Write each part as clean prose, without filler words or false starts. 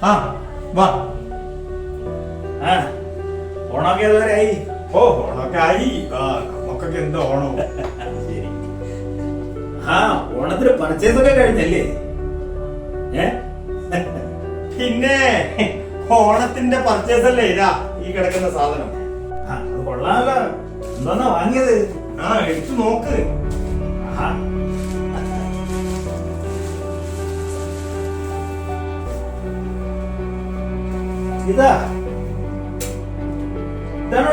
ആ വാ. ഓണമൊക്കെ അതുവരെ ആയി. ഓ ഓണമൊക്കെ ആയി. നമുക്കൊക്കെ എന്താ ഓണോ. ശരി. ഓണത്തിന് പർച്ചേസ് ഒക്കെ കഴിഞ്ഞല്ലേ? പിന്നെ ഓണത്തിന്റെ പർച്ചേസ് അല്ലേ ഇതാ ഈ കിടക്കുന്ന സാധനം. അത് കൊള്ളാമല്ലോ. എന്താ വാങ്ങിയത്? എടുത്തു നോക്ക്. ഇതാണോ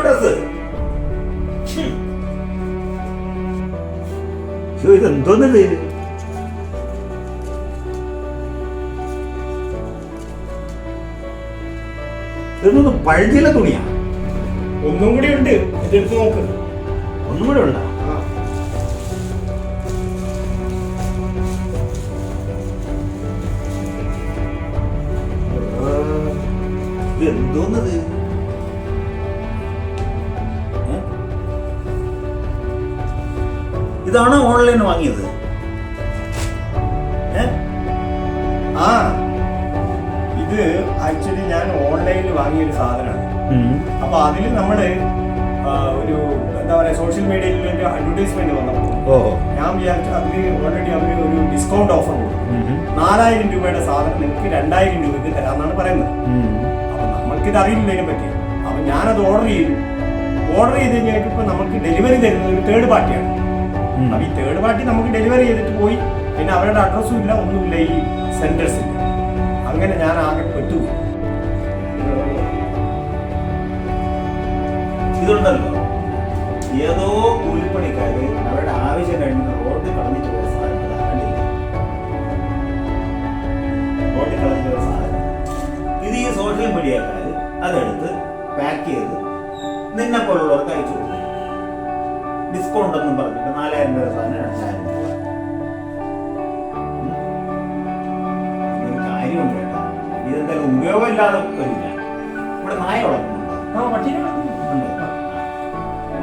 ഡ്രസ്? ഇതെന്തോന്നത്? ഇതൊന്നും പഴഞ്ചില തുണിയാ. ഒന്നും കൂടി ഉണ്ട്, ഇതെടുത്ത് നോക്ക്. ഒന്നും കൂടെ ഉണ്ടോ? എന്തോന്നത്? ഇതാണോ ഓൺലൈൻ വാങ്ങിയത്? ഇത് ആക്ച്വലി ഞാൻ ഓൺലൈനിൽ വാങ്ങിയൊരു സാധനമാണ്. അപ്പൊ അതിൽ നമ്മള് ഒരു എന്താ പറയാ സോഷ്യൽ മീഡിയയിൽ ഒരു അഡ്വർടൈസ്മെന്റ് വന്നപ്പോൾ ഞാൻ വിചാരിച്ചു അതില് ഓൾറെഡി അവര് ഒരു ഡിസ്കൗണ്ട് ഓഫർ കൊടുക്കും. 4000 രൂപയുടെ സാധനം നിങ്ങൾക്ക് 2000 രൂപയ്ക്ക് തരാമെന്നാണ് പറയുന്നത്. അപ്പൊ നമ്മൾക്കിത് അറിയില്ല ഇതിനെ പറ്റി. അപ്പൊ ഞാനത് ഓർഡർ ചെയ്ത് കഴിഞ്ഞിട്ട് നമുക്ക് ഡെലിവറി തരുന്നത് ഒരു തേർഡ് പാർട്ടിയാണ്. അപ്പൊ ഈ തേർഡ് പാർട്ടി നമുക്ക് ഡെലിവറി ചെയ്തിട്ട് പോയി. പിന്നെ അവരുടെ അഡ്രസ്സും ഇല്ല, ഒന്നുമില്ല ഈ സെന്റേഴ്സിൽ. അങ്ങനെ ഞാൻ ആകെ പെട്ടുപോയി. ഇതുണ്ടല്ലോ, ഏതോ കൂലിപ്പണിക്കാര് അവരുടെ ആവശ്യം കഴിഞ്ഞ് റോഡിൽ കളഞ്ഞിട്ട് പോയ സാധനം. റോഡിൽ കളഞ്ഞിട്ട് പോയ സാധനം ഇത് ഈ സോഷ്യൽ മീഡിയക്കാര് അതെടുത്ത് പാക്ക് ചെയ്ത് നിന്നെ പോലുള്ളവർക്ക് അയച്ചു കൊടുക്കും. ഡിസ്കൗണ്ട് ഒന്നും പറഞ്ഞിട്ട് 4000 രൂപ സാധനം 2000 രൂപ. കാര്യമുണ്ട് കേട്ടോ. ഇതെന്തായാലും ഉപയോഗമില്ലാതെ വരില്ല. ഇവിടെ നായ വളർത്തുന്നുണ്ടോ?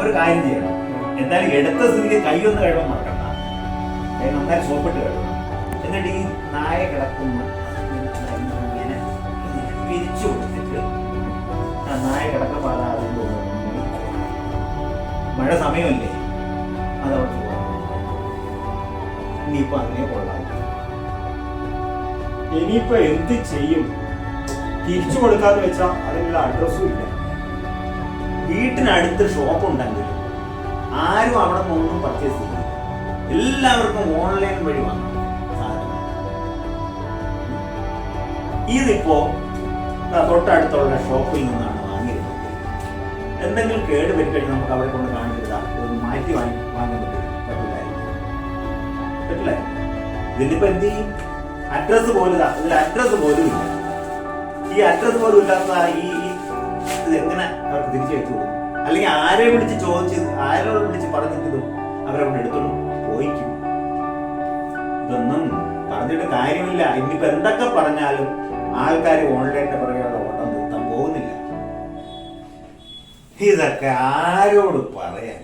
ഒരു കാര്യം ചെയ്യണം. എന്തായാലും എടുത്ത സ്ഥിതിക്ക് കൈയൊന്ന് കഴിവാൻ മറക്കണ്ട. കൈ നന്നായി സോപ്പിട്ട് കഴിയണം. എന്നിട്ട് ഈ നായ കിടക്കുന്ന ഇങ്ങനെ പിരിച്ചു കൊടുത്തിട്ട് ആ നായ കിടക്കപ്പാടാതെ മഴ സമയമല്ലേ, അതവിടെ പോകാം. ഇനിയിപ്പോ അതിനെ കൊള്ളാം. ഇനിയിപ്പോ എന്ത് ചെയ്യും? തിരിച്ചു കൊടുക്കാന്ന് വെച്ചാൽ അതിനുള്ള അഡ്രസ്സും ഇല്ല. വീട്ടിനടുത്ത് ഷോപ്പ് ഉണ്ടെങ്കിൽ ആരും അവിടെ നിന്നൊന്നും പർച്ചേസ് ചെയ്യില്ല. എല്ലാവർക്കും ഓൺലൈൻ വഴി വാങ്ങും സാധനം. ഇതിപ്പോ തൊട്ടടുത്തുള്ള ഷോപ്പിൽ നിന്നാണ് വാങ്ങിയിരുന്നത്. എന്തെങ്കിലും കേട് പറ്റിക്കഴിഞ്ഞാൽ നമുക്ക് അവിടെ കൊണ്ട് കാണിച്ചിട്ടാ മാറ്റി വാങ്ങാൻ പറ്റില്ല. ഇതിനിപ്പോ എന്ത് ചെയ്യും? അഡ്രസ് പോലും ഇതിൽ അഡ്രസ് പോലും ഇല്ല. ഈ അഡ്രസ് പോലും ഇല്ലാത്ത ഇത് എങ്ങനെ അവർക്ക് തിരിച്ചയച്ചു കൊടുക്കും? അല്ലെങ്കിൽ ആരെ വിളിച്ച് പറഞ്ഞിട്ട് അവരെ കൊണ്ട് എടുത്തോണ്ട് പോയിക്കും. ഇതൊന്നും പറഞ്ഞിട്ട് കാര്യമില്ല. ഇനിയിപ്പോ എന്തൊക്കെ പറഞ്ഞാലും ആൾക്കാർ ഓൺലൈനിന്റെ പുറകെയുള്ള ഓട്ടം നിർത്താൻ പോകുന്നില്ല. ഇതൊക്കെ ആരോട് പറയാൻ?